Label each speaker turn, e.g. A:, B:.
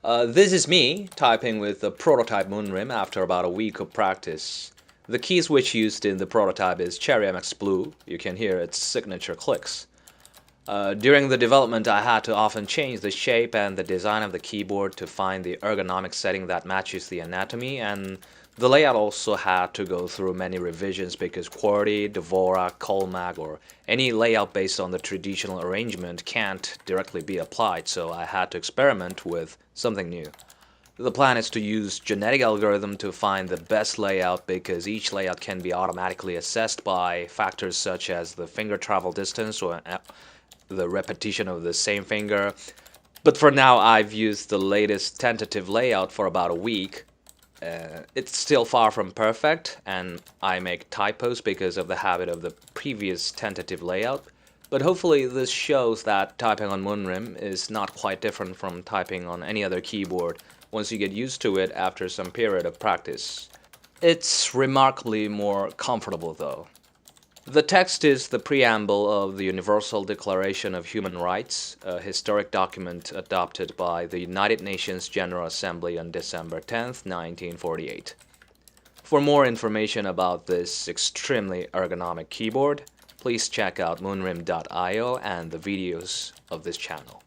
A: This is me typing with the prototype Moonrim after about a week of practice. The key switch used in the prototype is Cherry MX Blue. You can hear its signature clicks. During the development, I had to often change the shape and the design of the keyboard to find the ergonomic setting that matches the anatomy, and the layout also had to go through many revisions because QWERTY, Dvorak, Colmag, or any layout based on the traditional arrangement can't directly be applied, so I had to experiment with something new. The plan is to use genetic algorithm to find the best layout because each layout can be automatically assessed by factors such as the finger travel distance or the repetition of the same finger. But for now, I've used the latest tentative layout for about a week. It's still far from perfect, and I make typos because of the habit of the previous tentative layout. But hopefully this shows that typing on Moonrim is not quite different from typing on any other keyboard once you get used to it after some period of practice. It's remarkably more comfortable though. The text is the preamble of the Universal Declaration of Human Rights, a historic document adopted by the United Nations General Assembly on December 10, 1948. For more information about this extremely ergonomic keyboard, please check out moonrim.io and the videos of this channel.